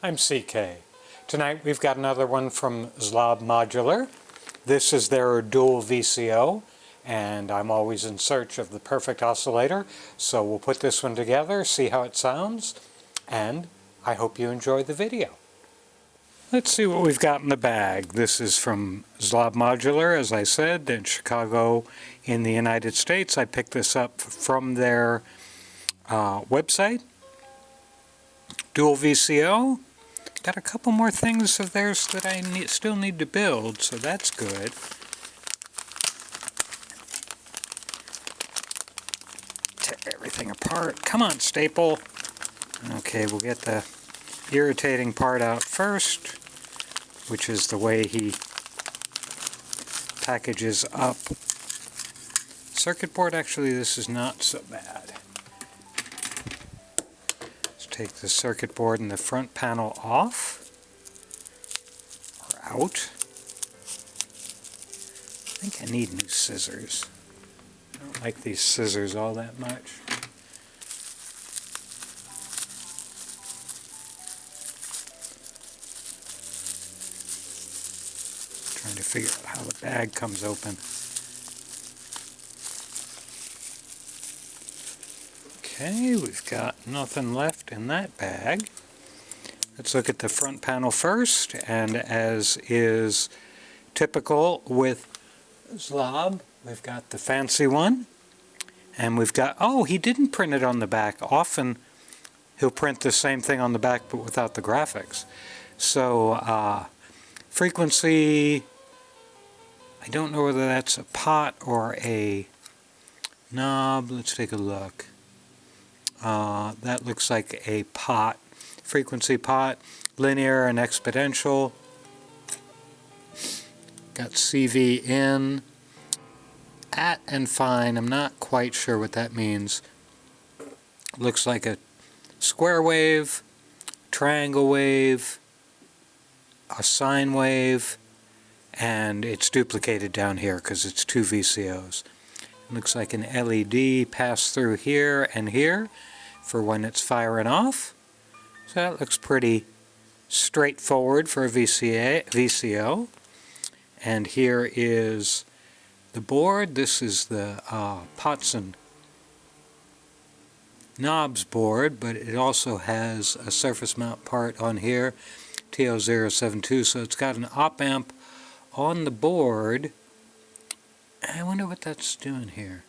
I'm CK. Tonight we've got another one from Zlob Modular. This is their Dual VCO, and I'm always in search of the perfect oscillator, so we'll put this one together, see how it sounds, and I hope you enjoy the video. Let's see what we've got in the bag. This is from Zlob Modular, as I said, in Chicago in the United States. I picked this up from their website. Dual VCO. Got a couple more things of theirs that I still need to build, so that's good. Tear everything apart. Come on, staple. Okay, we'll get the irritating part out first, which is the way he packages up. Circuit board, actually, this is not so bad. Take the circuit board and the front panel off, or out. I think I need new scissors. I don't like these scissors all that much. Trying to figure out how the bag comes open. Okay, we've got nothing left in that bag. Let's look at the front panel first, and as is typical with Zlob, we've got the fancy one, and we've got, oh, he didn't print it on the back. Often he'll print the same thing on the back but without the graphics. So frequency, I don't know whether that's a pot or a knob. Let's take a look. That looks like a pot, frequency pot, linear and exponential. Got CV in, at and fine. I'm not quite sure what that means. Looks like a square wave, triangle wave, a sine wave, and it's duplicated down here because it's two VCOs. It looks like an LED passed through here and here for when it's firing off. So that looks pretty straightforward for a VCO. And here is the board. This is the pots and knobs board, but it also has a surface mount part on here, TO072, so it's got an op amp on the board. I wonder what that's doing here.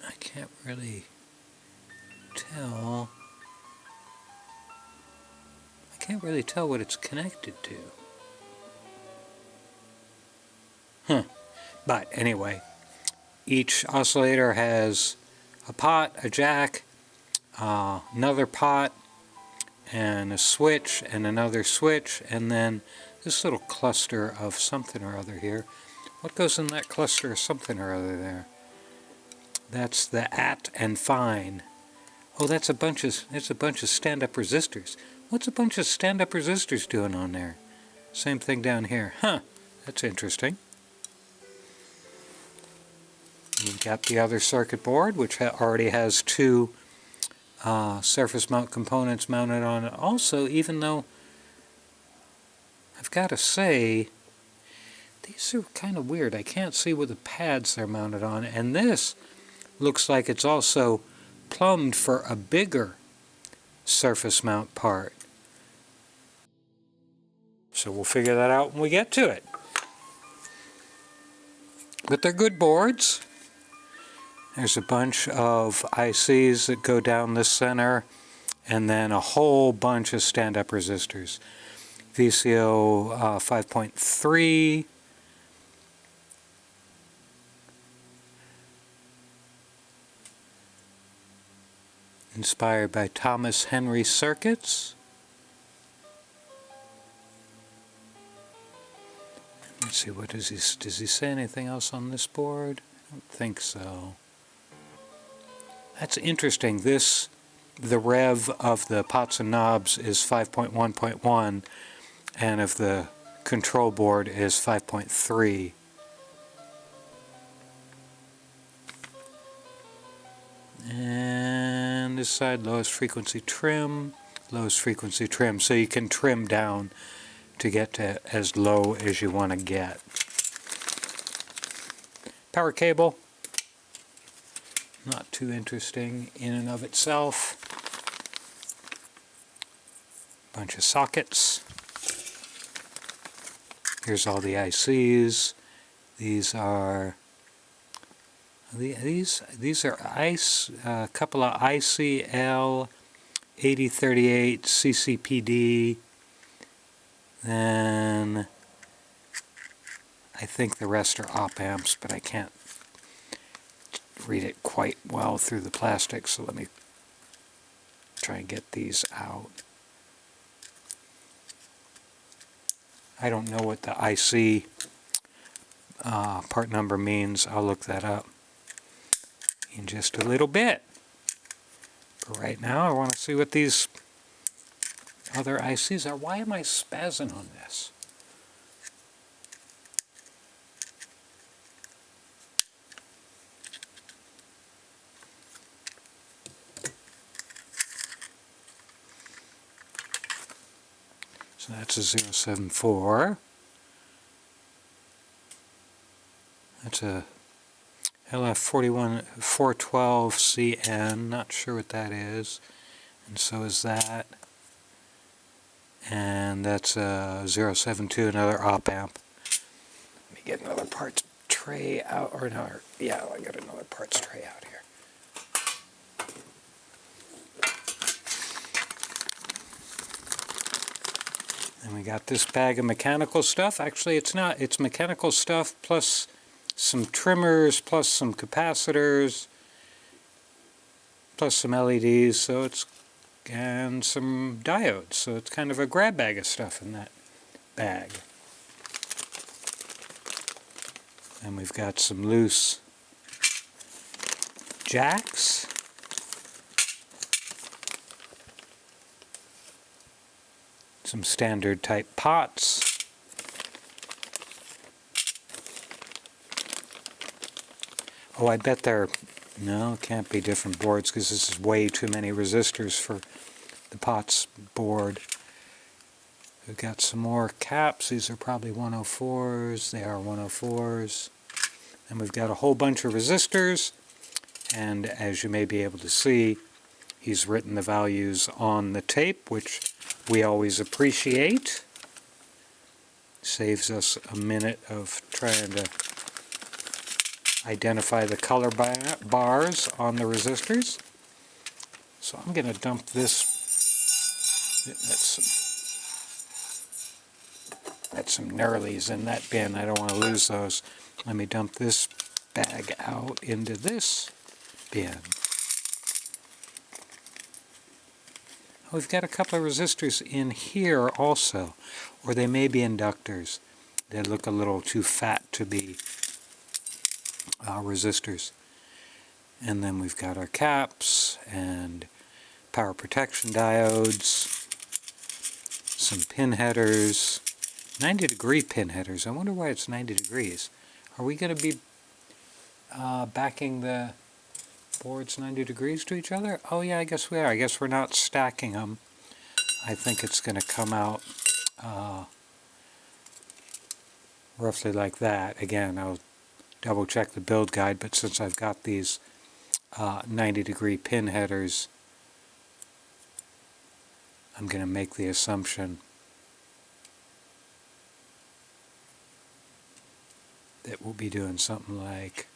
I can't really tell. I can't really tell what it's connected to. But anyway, each oscillator has a pot, a jack, another pot, and a switch, and another switch, and then this little cluster of something or other here. What goes in that cluster of something or other there? That's the at and fine. Oh, it's a bunch of stand-up resistors. What's a bunch of stand-up resistors doing on there? Same thing down here. Huh, that's interesting. We've got the other circuit board, which already has two surface mount components mounted on it also, even though I've got to say these are kind of weird. I can't see where the pads they're mounted on, and this looks like it's also plumbed for a bigger surface mount part. So we'll figure that out when we get to it. But they're good boards. There's a bunch of ICs that go down the center, and then a whole bunch of stand-up resistors. VCO 5.3. Inspired by Thomas Henry circuits. Let's see, what does he say anything else on this board? I don't think so. That's interesting. The rev of the pots and knobs is 5.1.1, and of the control board is 5.3. And on this side, lowest frequency trim, lowest frequency trim. So you can trim down to get to as low as you want to get. Power cable, not too interesting in and of itself. Bunch of sockets. Here's all the ICs. These are a couple of ICL 8038 CCPD. Then I think the rest are op amps, but I can't read it quite well through the plastic, so let me try and get these out. I don't know what the IC part number means. I'll look that up in just a little bit. But right now I want to see what these other ICs are. Why am I spazzing on this? So that's a 074. That's a LF41 412CN, not sure what that is. And so is that. And that's a 072, another op amp. Let me get another parts tray out, or another, yeah, I got another parts tray out here. And we got this bag of mechanical stuff. Actually, it's not. It's mechanical stuff plus some trimmers, plus some capacitors, plus some LEDs, so it's, and some diodes. So it's kind of a grab bag of stuff in that bag. And we've got some loose jacks. Some standard type pots. Oh, I bet they're, no, it can't be different boards because this is way too many resistors for the pots board. We've got some more caps. These are probably 104s. They are 104s. And we've got a whole bunch of resistors. And as you may be able to see, he's written the values on the tape, which we always appreciate. Saves us a minute of trying to identify the color bars on the resistors. So I'm going to dump this. That's some knurlies in that bin. I don't want to lose those. Let me dump this bag out into this bin. We've got a couple of resistors in here also, or they may be inductors. They look a little too fat to be resistors. And then we've got our caps and power protection diodes, some pin headers, 90-degree pin headers. I wonder why it's 90 degrees. Are we going to be backing the boards 90 degrees to each other? Oh yeah, I guess we are. I guess we're not stacking them. I think it's going to come out roughly like that. Again, I'll double check the build guide, but since I've got these 90-degree pin headers, I'm going to make the assumption that we'll be doing something like,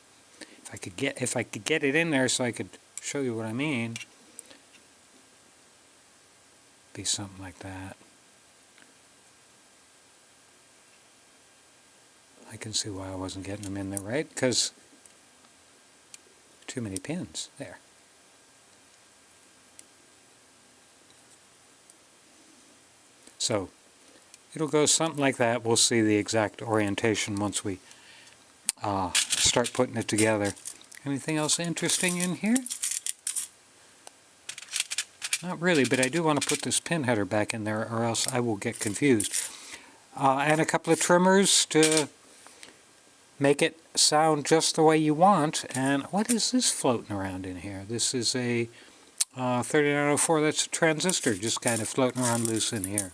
if I could get it in there so I could show you what I mean, be something like that. I can see why I wasn't getting them in there right, because too many pins there. So it'll go something like that. We'll see the exact orientation once we start putting it together. Anything else interesting in here? Not really, but I do want to put this pin header back in there or else I will get confused. And a couple of trimmers to make it sound just the way you want. And what is this floating around in here? This is a 3904, that's a transistor just kind of floating around loose in here.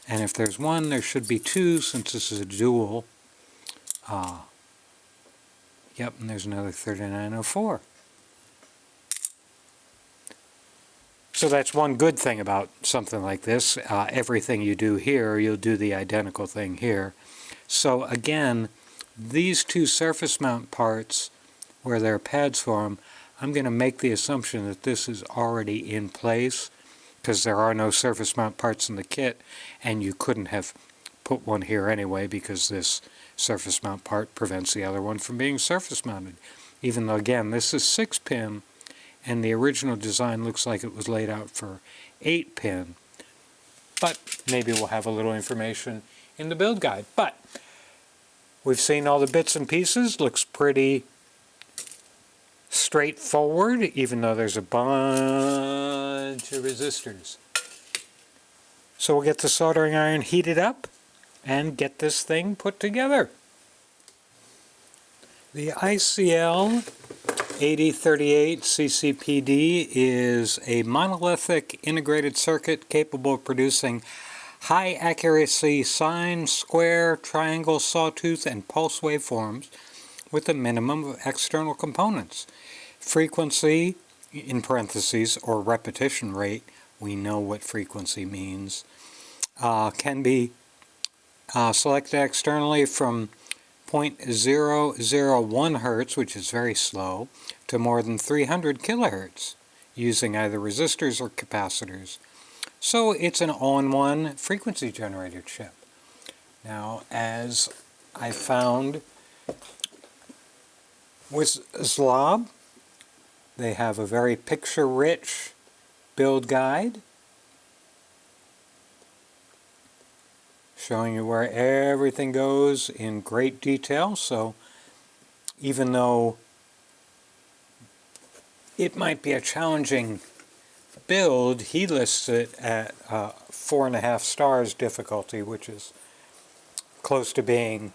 And if there's one, there should be two since this is a dual. Yep, and there's another 3904. So that's one good thing about something like this. Everything you do here, you'll do the identical thing here. So again, these two surface mount parts, where there are pads for them, I'm going to make the assumption that this is already in place, because there are no surface mount parts in the kit, and you couldn't have put one here anyway, because this surface mount part prevents the other one from being surface mounted. Even though, again, this is 6-pin, and the original design looks like it was laid out for 8-pin. But maybe we'll have a little information in the build guide. But we've seen all the bits and pieces. Looks pretty straightforward, even though there's a bunch of resistors. So we'll get the soldering iron heated up and get this thing put together. The ICL 8038 CCPD is a monolithic integrated circuit capable of producing high accuracy sine, square, triangle, sawtooth, and pulse waveforms with a minimum of external components. Frequency, in parentheses, or repetition rate, we know what frequency means, can be selected externally from 0.001 Hertz, which is very slow, to more than 300 kilohertz, using either resistors or capacitors. So it's an all-in-one frequency generator chip. Now, as I found with Zlob, they have a very picture-rich build guide showing you where everything goes in great detail. So even though it might be a challenging build, he lists it at 4.5 stars difficulty, which is close to being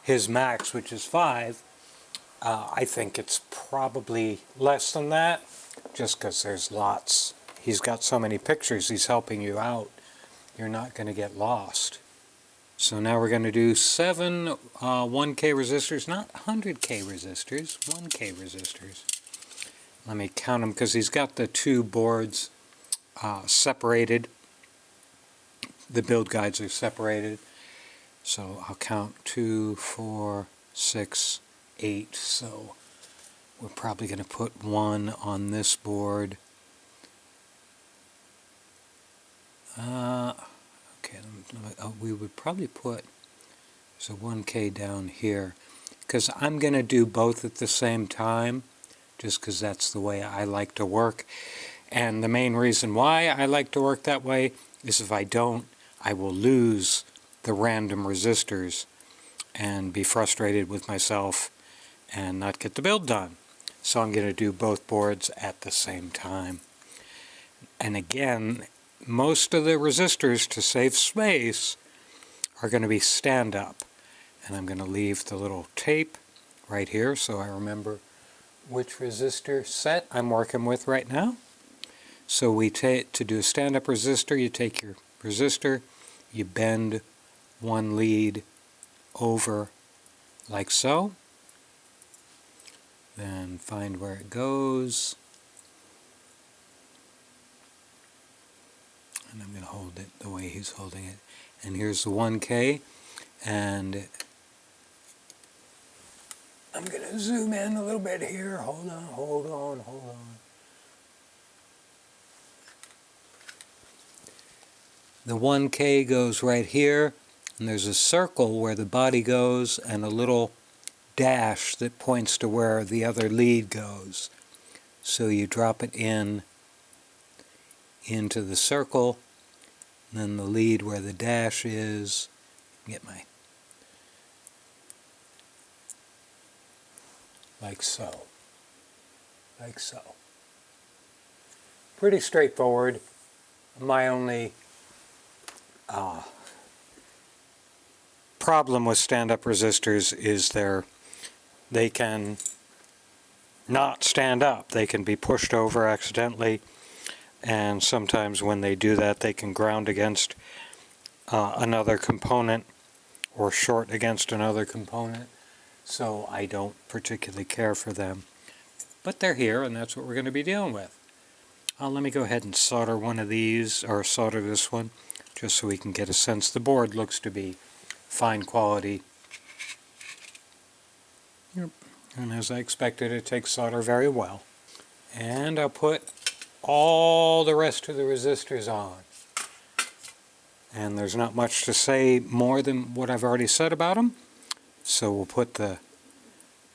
his max, which is 5. I think it's probably less than that, just because there's lots. He's got so many pictures, he's helping you out. You're not going to get lost. So now we're going to do 7 1K resistors, not 100K resistors, 1K resistors. Let me count them, because he's got the two boards separated. The build guides are separated. So I'll count 2, 4, 6, 8. So we're probably going to put 1 on this board. Okay, we would probably put a 1K down here, because I'm going to do both at the same time, just because that's the way I like to work. And the main reason why I like to work that way is if I don't, I will lose the random resistors and be frustrated with myself and not get the build done. So I'm going to do both boards at the same time. And again, most of the resistors, to save space, are going to be stand-up. And I'm going to leave the little tape right here so I remember which resistor set I'm working with right now. So to do a stand-up resistor, you take your resistor, you bend one lead over like so, then find where it goes, and I'm going to hold it the way he's holding it. And here's the 1K, and I'm going to zoom in a little bit here. Hold on. The 1K goes right here, and there's a circle where the body goes and a little dash that points to where the other lead goes. So you drop it into the circle, and then the lead where the dash is, like so. Pretty straightforward. My only problem with stand-up resistors is they can not stand up. They can be pushed over accidentally. and sometimes when they do that they can ground against another component or short against another component, so I don't particularly care for them. But they're here, and that's what we're going to be dealing with. Let me go ahead and solder one of these, or solder this one, just so we can get a sense. The board looks to be fine quality. Yep. And as I expected, it takes solder very well. And I'll put all the rest of the resistors on. And there's not much to say more than what I've already said about them. So we'll put the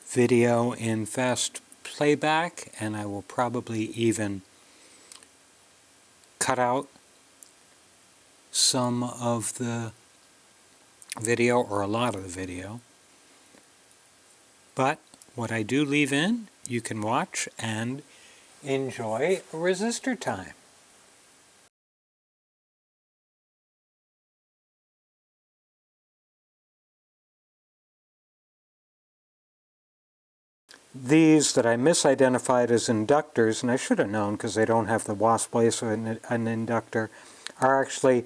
video in fast playback, and I will probably even cut out some of the video, or a lot of the video. But what I do leave in, you can watch and enjoy resistor time. These that I misidentified as inductors, and I should have known because they don't have the wasp base or an inductor, are actually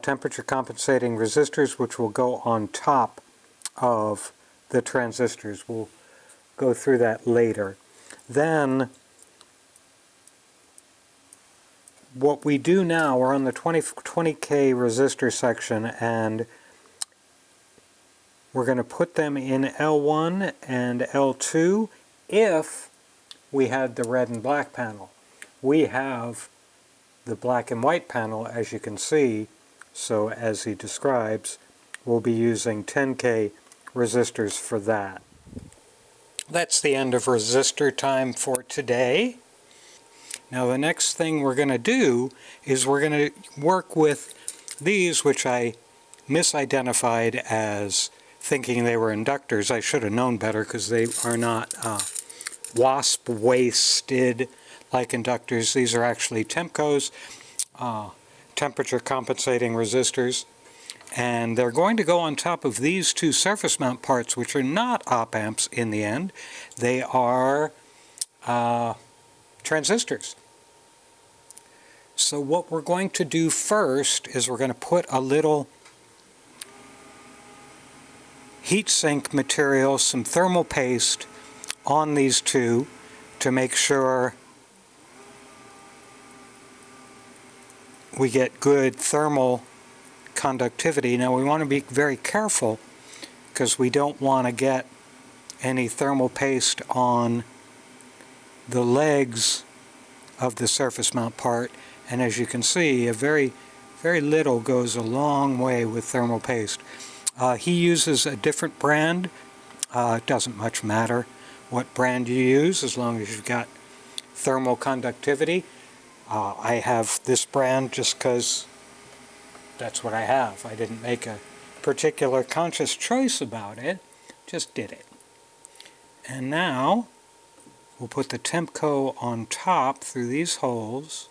temperature compensating resistors, which will go on top of the transistors. We'll go through that later. Then what we do now, we're on the 20K resistor section, and we're going to put them in L1 and L2 if we had the red and black panel. We have the black and white panel, as you can see, so as he describes, we'll be using 10K resistors for that. That's the end of resistor time for today. Now the next thing we're going to do is we're going to work with these, which I misidentified as thinking they were inductors. I should have known better because they are not wasp wasted like inductors. These are actually TEMCOs, temperature compensating resistors, and they're going to go on top of these two surface mount parts, which are not op amps in the end. They are transistors. So what we're going to do first is we're going to put a little heat sink material, some thermal paste, on these two to make sure we get good thermal conductivity. Now we want to be very careful because we don't want to get any thermal paste on the legs of the surface mount part, and as you can see, very little goes a long way with thermal paste. He uses a different brand. It doesn't much matter what brand you use as long as you've got thermal conductivity. I have this brand just because that's what I have. I didn't make a particular conscious choice about it, just did it. And now we'll put the TEMCO on top through these holes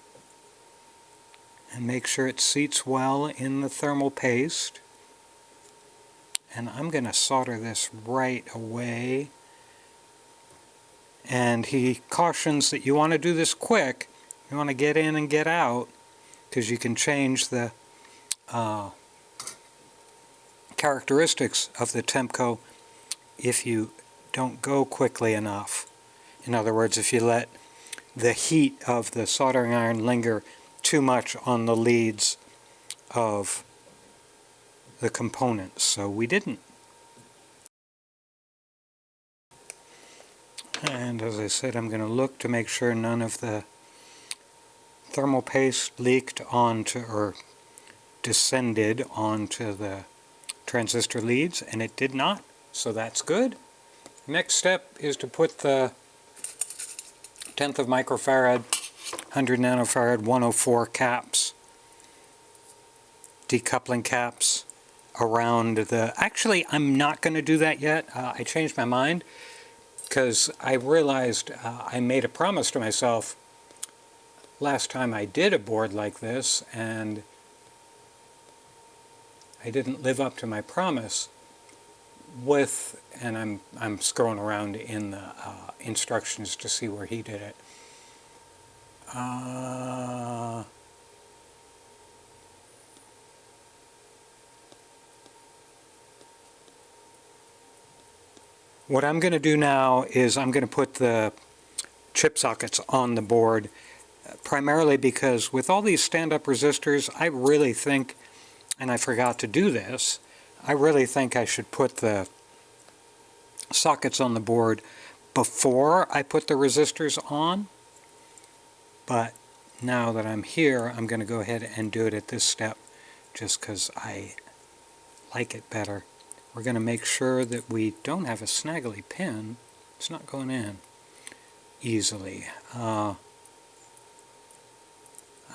and make sure it seats well in the thermal paste. And I'm going to solder this right away. And he cautions that you want to do this quick. You want to get in and get out, because you can change the characteristics of the TEMCO if you don't go quickly enough. In other words, if you let the heat of the soldering iron linger too much on the leads of the components. So we didn't. And as I said, I'm going to look to make sure none of the thermal paste leaked onto or descended onto the transistor leads, and it did not, so that's good. Next step is to put the 1/10 of microfarad, 100 nanofarad, 104 caps, decoupling caps around the... Actually, I'm not going to do that yet. I changed my mind because I realized I made a promise to myself last time I did a board like this, and I didn't live up to my promise with, and I'm scrolling around in the instructions to see where he did it. What I'm going to do now is I'm going to put the chip sockets on the board, primarily because with all these stand-up resistors, I really think, and I forgot to do this, I really think I should put the sockets on the board before I put the resistors on. But now that I'm here, I'm going to go ahead and do it at this step just because I like it better. We're going to make sure that we don't have a snaggly pin. It's not going in easily. I'm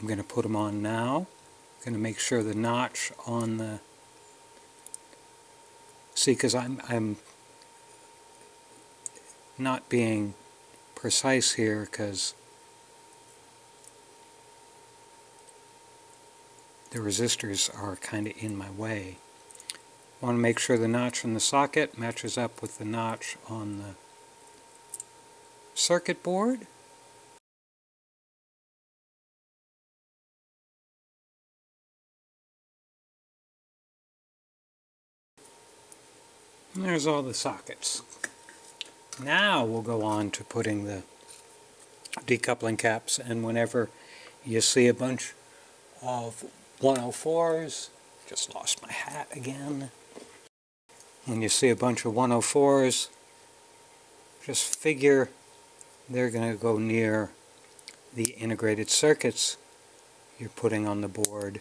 going to put them on now. I'm going to make sure the notch on the... See, because I'm not being precise here because the resistors are kind of in my way. I want to make sure the notch on the socket matches up with the notch on the circuit board. And there's all the sockets. Now we'll go on to putting the decoupling caps, and whenever you see a bunch of 104s, just lost my hat again. When you see a bunch of 104s, just figure they're going to go near the integrated circuits you're putting on the board.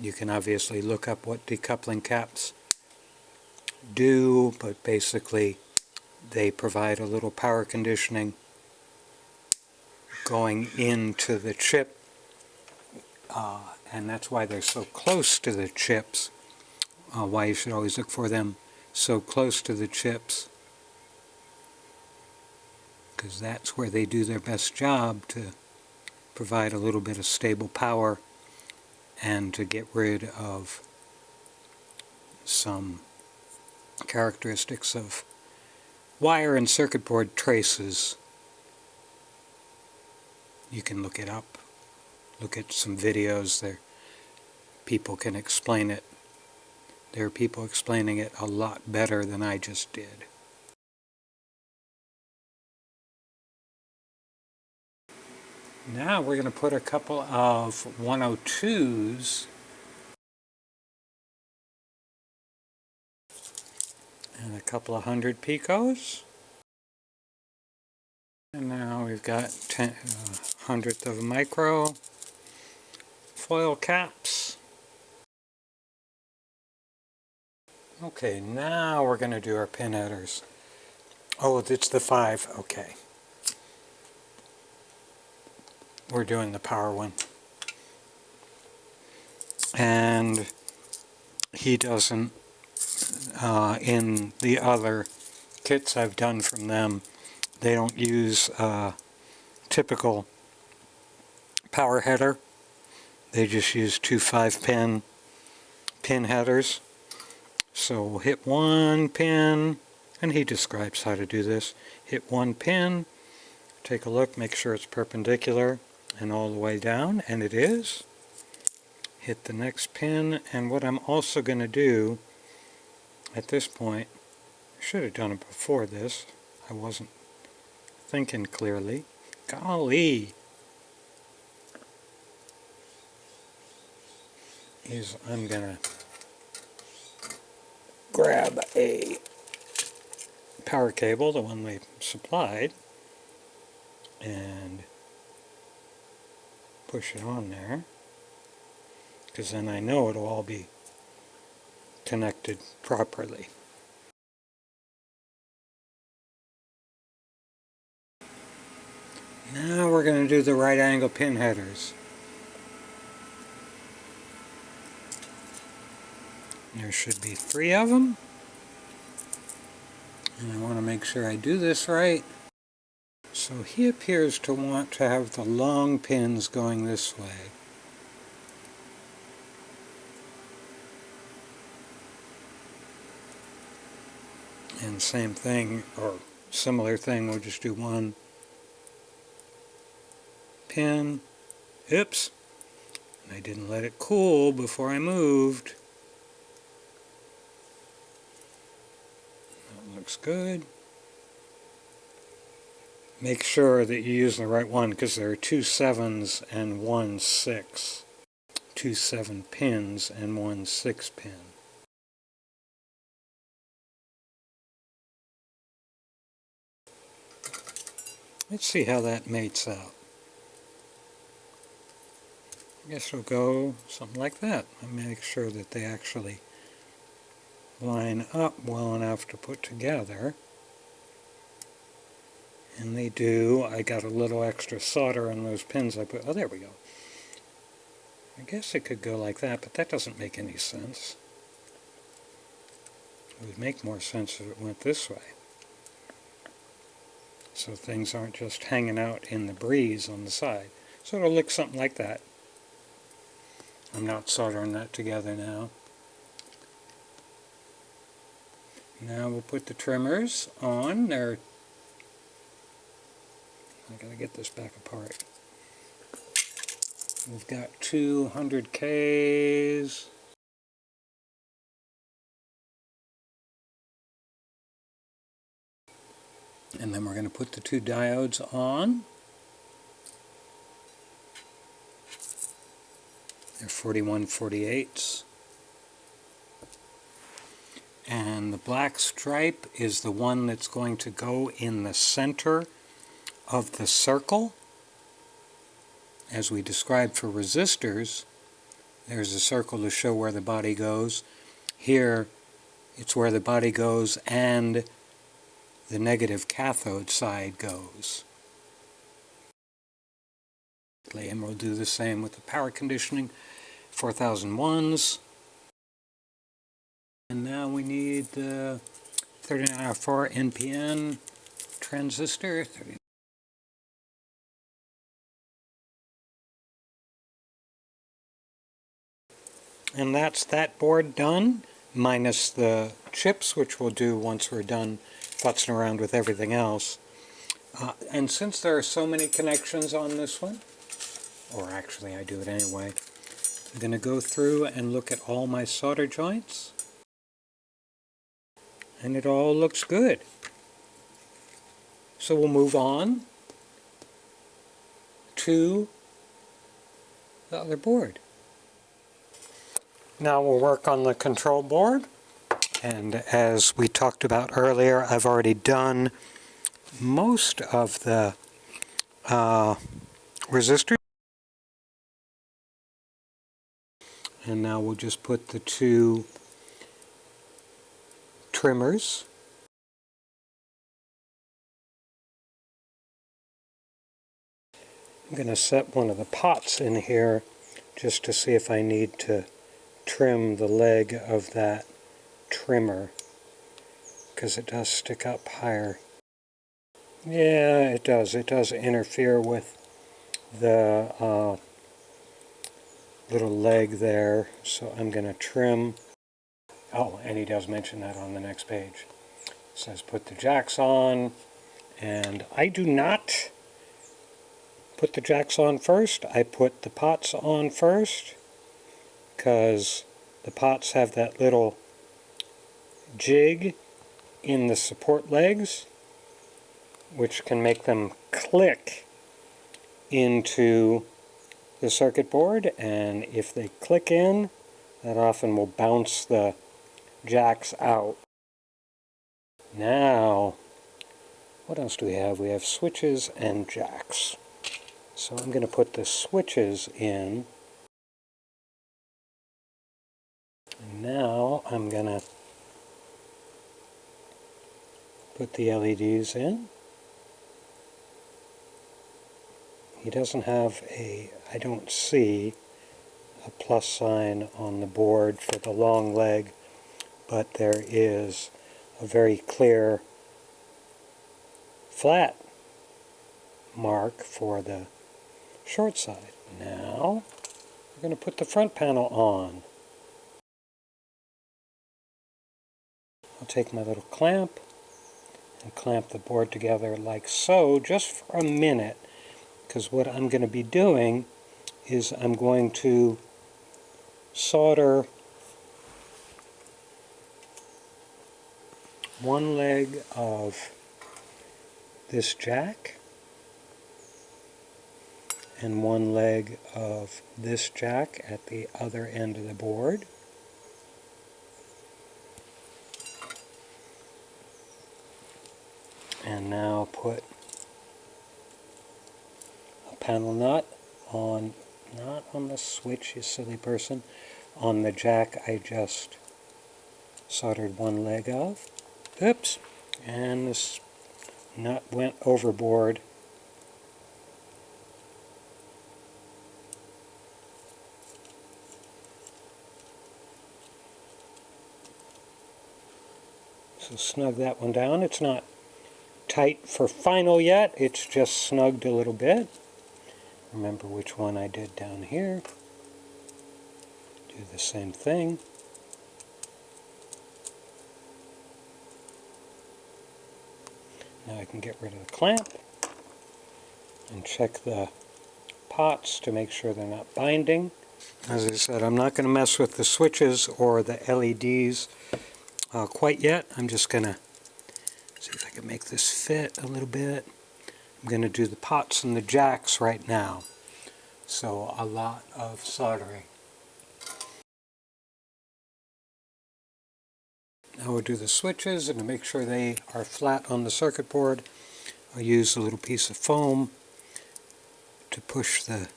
You can obviously look up what decoupling caps do, but basically they provide a little power conditioning going into the chip, and that's why they're so close to the chips, why you should always look for them so close to the chips, because that's where they do their best job to provide a little bit of stable power and to get rid of some characteristics of wire and circuit board traces. You can look it up, look at some videos there. People can explain it. There are people explaining it a lot better than I just did. Now we're going to put a couple of 102s and a couple of 100 picos. And now we've got 1/100th of a micro foil caps. Okay, now we're going to do our pin headers. Oh, it's the 5. Okay. We're doing the power one. And he doesn't, in the other kits I've done from them, they don't use typical power header. They just use 2 5-pin pin headers. So we'll hit one pin, and he describes how to do this. Hit one pin, take a look, make sure it's perpendicular and all the way down, and it is. Hit the next pin, and what I'm also going to do at this point, I should have done it before this, I wasn't thinking clearly. Golly! Is I'm going to grab a power cable, the one they supplied, and push it on there, because then I know it'll all be connected properly. Now we're going to do the right angle pin headers. There should be 3 of them. And I want to make sure I do this right. So he appears to want to have the long pins going this way. And same thing, or similar thing, we'll just do one pin. Oops, I didn't let it cool before I moved. That looks good. Make sure that you're using the right one, because there are 2 7s and 1 6. 2 7 pins and 1 6 pin. Let's see how that mates out. I guess we'll go something like that. I'll make sure that they actually line up well enough to put together. And they do. I got a little extra solder on those pins I put. Oh, there we go. I guess it could go like that, but that doesn't make any sense. It would make more sense if it went this way. So things aren't just hanging out in the breeze on the side. So it'll look something like that. I'm not soldering that together now. Now we'll put the trimmers on. I gotta get this back apart. We've got 200Ks. And then we're going to put the 2 diodes on. They're 4148s. And the black stripe is the one that's going to go in the center of the circle. As we described for resistors, there's a circle to show where the body goes. Here, it's where the body goes and the negative cathode side goes. And we'll do the same with the power conditioning, 4001s. And now we need the 3904 NPN transistor. And that's that board done, minus the chips, which we'll do once we're done futzing around with everything else. And since there are so many connections on this one, or actually I do it anyway, I'm going to go through and look at all my solder joints. And it all looks good. So we'll move on to the other board. Now we'll work on the control board. And as we talked about earlier, I've already done most of the resistors. And now we'll just put the 2 trimmers. I'm going to set one of the pots in here just to see if I need to trim the leg of that trimmer, because it does stick up higher. Yeah, it does. It does interfere with the little leg there, so I'm going to trim. Oh, and he does mention that on the next page. It says put the jacks on, and I do not put the jacks on first. I put the pots on first, because the pots have that little jig in the support legs, which can make them click into the circuit board, and if they click in, that often will bounce the jacks out. Now, what else do we have? We have switches and jacks. So I'm going to put the switches in. And now I'm going to put the LEDs in. He doesn't have I don't see a plus sign on the board for the long leg, but there is a very clear flat mark for the short side. Now we're going to put the front panel on. I'll take my little clamp, and clamp the board together like so, just for a minute, because what I'm going to be doing is I'm going to solder one leg of this jack and one leg of this jack at the other end of the board. And now put a panel nut on, not on the switch, you silly person, on the jack I just soldered one leg of. Oops, and this nut went overboard. So snug that one down. It's not tight for final yet, it's just snugged a little bit. Remember which one I did down here. Do the same thing. Now I can get rid of the clamp and check the pots to make sure they're not binding. As I said, I'm not going to mess with the switches or the LEDs quite yet. I'm just going to see if I can make this fit a little bit. I'm going to do the pots and the jacks right now. So a lot of soldering. Now we'll do the switches, and to make sure they are flat on the circuit board, I'll use a little piece of foam to push the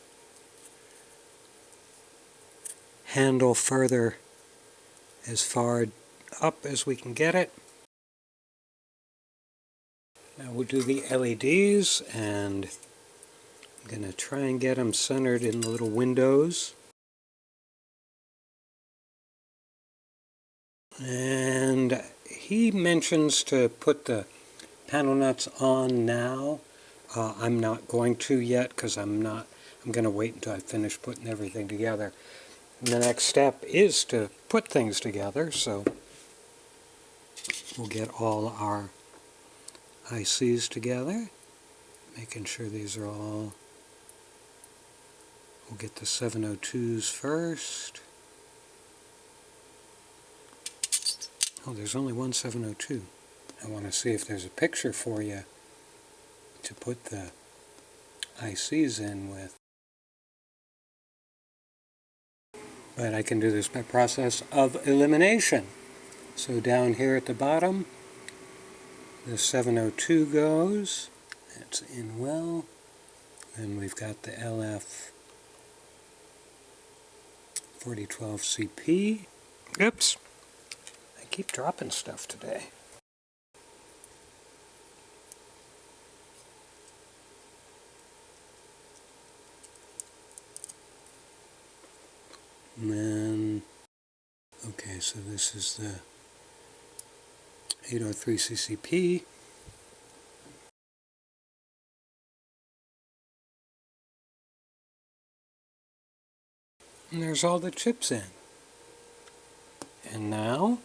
handle further as far up as we can get it. Now we'll do the LEDs, and I'm going to try and get them centered in the little windows. And he mentions to put the panel nuts on now. I'm not going to yet, because I'm going to wait until I finish putting everything together. And the next step is to put things together, so we'll get all our ICs together, making sure these are all, we'll get the 702s first. Oh, there's only one 702. I want to see if there's a picture for you to put the ICs in with. But I can do this by process of elimination. So down here at the bottom, the 702 goes. That's in well. Then we've got the LF 4012CP. Oops. I keep dropping stuff today. And then, okay, so this is the 803 CCP. And there's all the chips in. And now,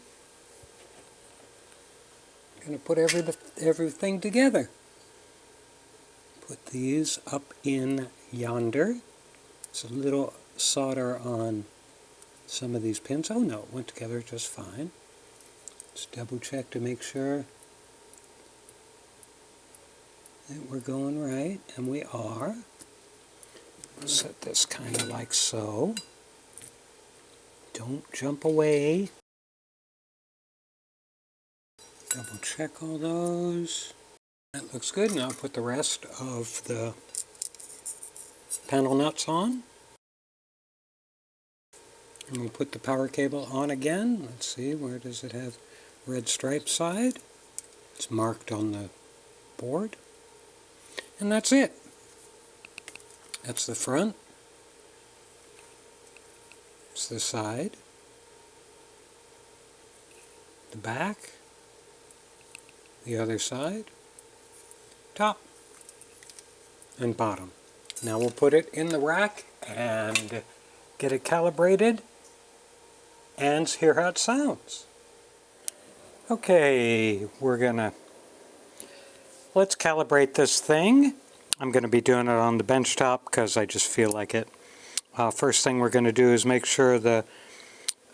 I'm going to put everything together. Put these up in yonder. It's a little solder on some of these pins. Oh no, it went together just fine. Let's double check to make sure that we're going right, and we are. Set this kind of like so. Don't jump away. Double check all those. That looks good. Now put the rest of the panel nuts on. And we'll put the power cable on again. Let's see, where does it have red stripe side? It's marked on the board. And that's it. That's the front. It's the side. The back. The other side. Top. And bottom. Now we'll put it in the rack and get it calibrated and hear how it sounds. Okay, we're gonna Let's calibrate this thing. I'm going to be doing it on the benchtop because I just feel like it. First thing we're going to do is make sure the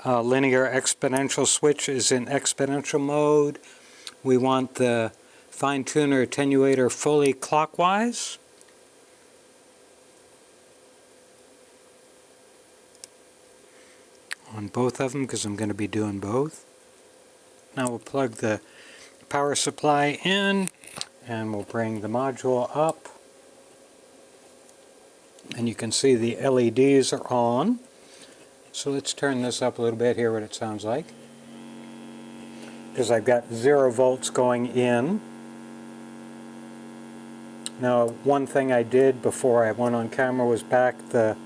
linear exponential switch is in exponential mode. We want the fine tuner attenuator fully clockwise. On both of them because I'm going to be doing both. Now we'll plug the power supply in and we'll bring the module up. And you can see the LEDs are on. So let's turn this up a little bit, hear what it sounds like. Because I've got 0 volts going in. Now, one thing I did before I went on camera was back the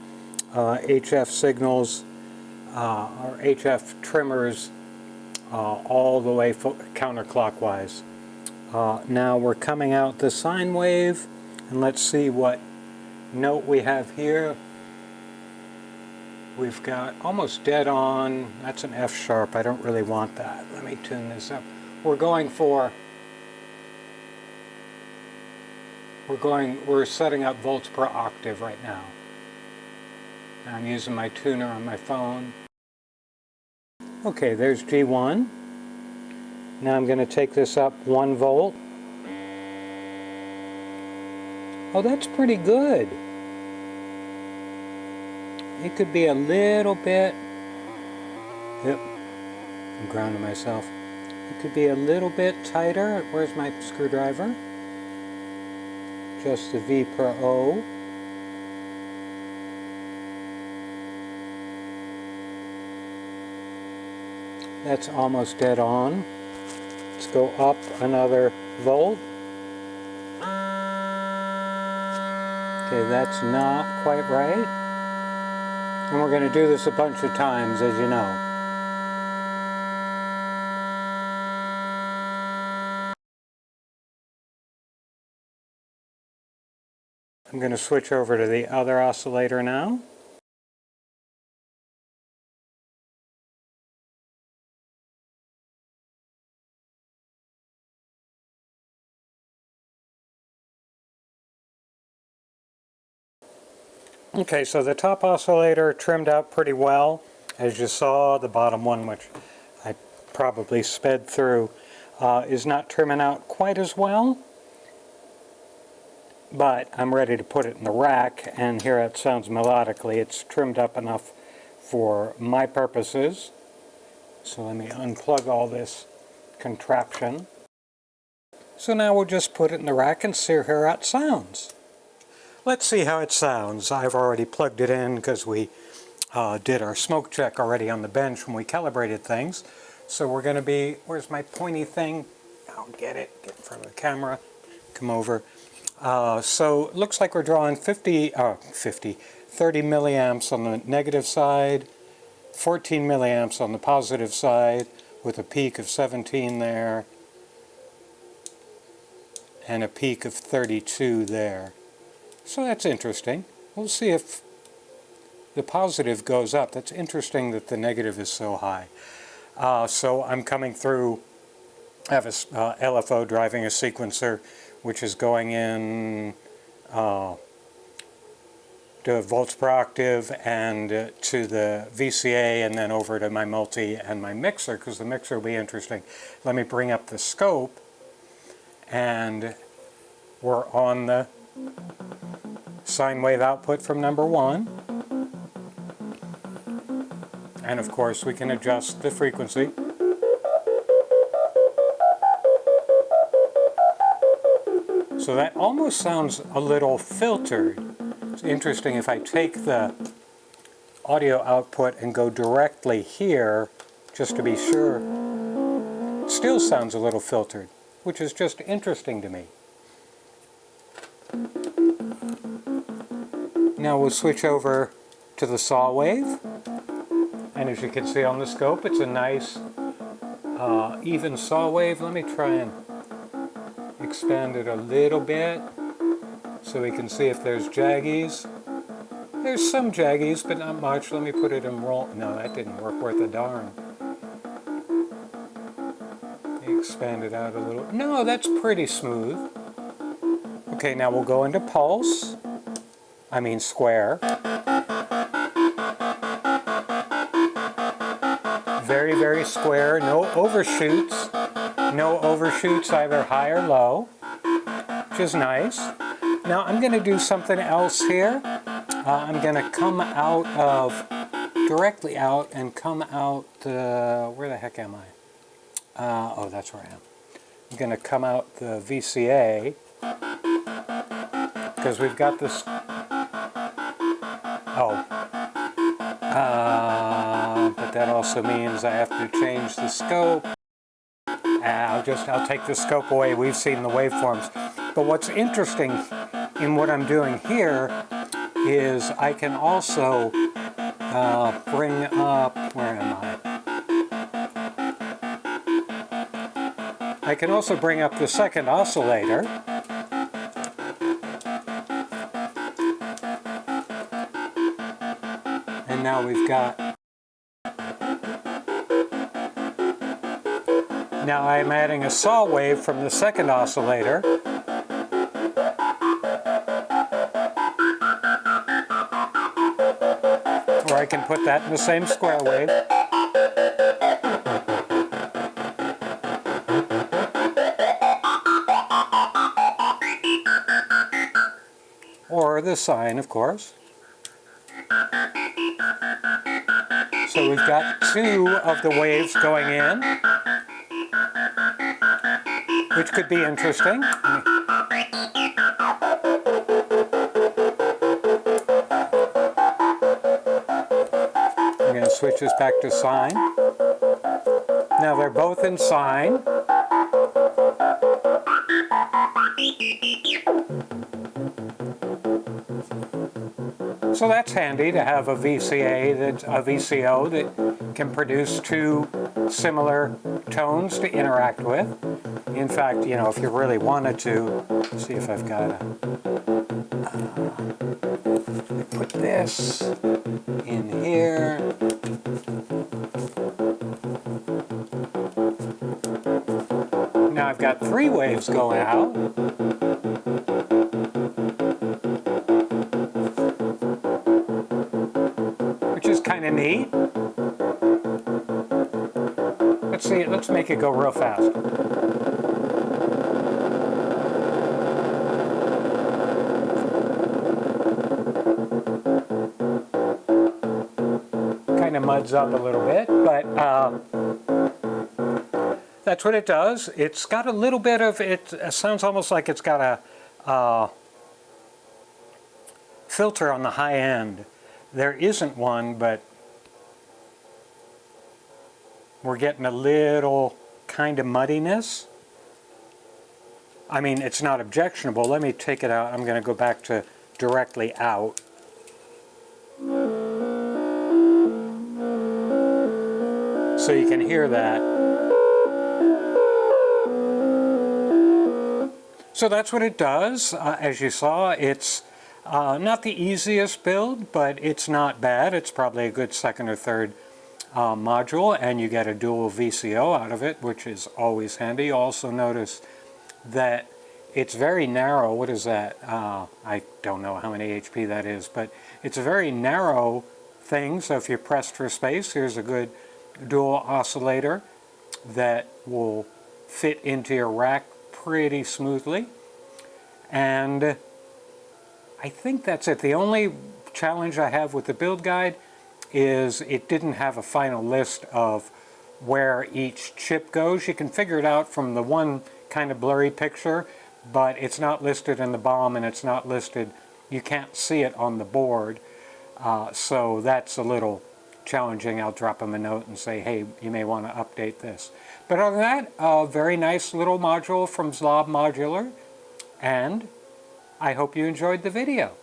HF signals or HF trimmers all the way counterclockwise. Now we're coming out the sine wave, and let's see what note we have here. We've got almost dead on. That's an F sharp. I don't really want that. Let me tune this up. We're setting up volts per octave right now. I'm using my tuner on my phone. Okay, there's G1. Now I'm going to take this up 1 volt. Oh, that's pretty good. It could be a little bit, yep, I'm grounding myself. It could be a little bit tighter. Where's my screwdriver? Just the V per O. That's almost dead on. Let's go up another volt. Okay, that's not quite right. And we're going to do this a bunch of times, as you know. I'm going to switch over to the other oscillator now. Okay, so the top oscillator trimmed out pretty well. As you saw, the bottom one, which I probably sped through, is not trimming out quite as well. But I'm ready to put it in the rack, and here it sounds melodically. It's trimmed up enough for my purposes. So let me unplug all this contraption. So now we'll just put it in the rack and see how it sounds. Let's see how it sounds. I've already plugged it in because we did our smoke check already on the bench when we calibrated things. So we're going to be, where's my pointy thing? I'll get it, get in front of the camera, come over. So it looks like we're drawing 30 milliamps on the negative side, 14 milliamps on the positive side with a peak of 17 there and a peak of 32 there. So that's interesting. We'll see if the positive goes up. That's interesting that the negative is so high. So I'm coming through, I have a LFO driving a sequencer which is going in to volts per octave and to the VCA and then over to my multi and my mixer, because the mixer will be interesting. Let me bring up the scope, and we're on the sine wave output from number 1. And of course we can adjust the frequency. So that almost sounds a little filtered. It's interesting, if I take the audio output and go directly here, just to be sure, it still sounds a little filtered, which is just interesting to me. Now we'll switch over to the saw wave, and as you can see on the scope, it's a nice even saw wave. Let me try and expand it a little bit so we can see if there's jaggies. There's some jaggies, but not much. Let me put it in roll. No, that didn't work worth a darn. Expand it out a little. No, that's pretty smooth. Okay, now we'll go into pulse. I mean square. Very, very square. No overshoots. No overshoots either high or low, which is nice. Now I'm going to do something else here. I'm going to come out of, directly out, and come out, where the heck am I? Oh, that's where I am. I'm going to come out the VCA, because we've got this, but that also means I have to change the scope. I'll take the scope away. We've seen the waveforms. But what's interesting in what I'm doing here is I can also bring up, where am I? I can also bring up the second oscillator. And now we've got, now I'm adding a saw wave from the second oscillator. Or I can put that in the same square wave. Or the sine, of course. So we've got two of the waves going in, which could be interesting. I'm going to switch this back to sine. Now they're both in sine. So that's handy to have a VCO that can produce two similar tones to interact with. In fact, you know, if you really wanted to, let's see if I've got a, put this in here. Now I've got three waves going out. Which is kind of neat. Let's see, let's make it go real fast. Kind of muds up a little bit, but that's what it does. It's got a little bit of, it sounds almost like it's got a filter on the high end. There isn't one, but we're getting a little kind of muddiness. I mean, it's not objectionable. Let me take it out. I'm going to go back to directly out. So you can hear that. So that's what it does. As you saw, it's not the easiest build, but it's not bad. It's probably a good second or third module, and you get a dual VCO out of it, which is always handy. You also notice that it's very narrow. What is that? I don't know how many HP that is, but it's a very narrow thing, so if you're pressed for space, here's a good dual oscillator that will fit into your rack pretty smoothly. And I think that's it. The only challenge I have with the build guide is it didn't have a final list of where each chip goes. You can figure it out from the one kind of blurry picture, but it's not listed in the BOM, and it's not listed, you can't see it on the board. So that's a little challenging. I'll drop them a note and say, hey, you may want to update this. But other than that, a very nice little module from Zlob Modular, and I hope you enjoyed the video.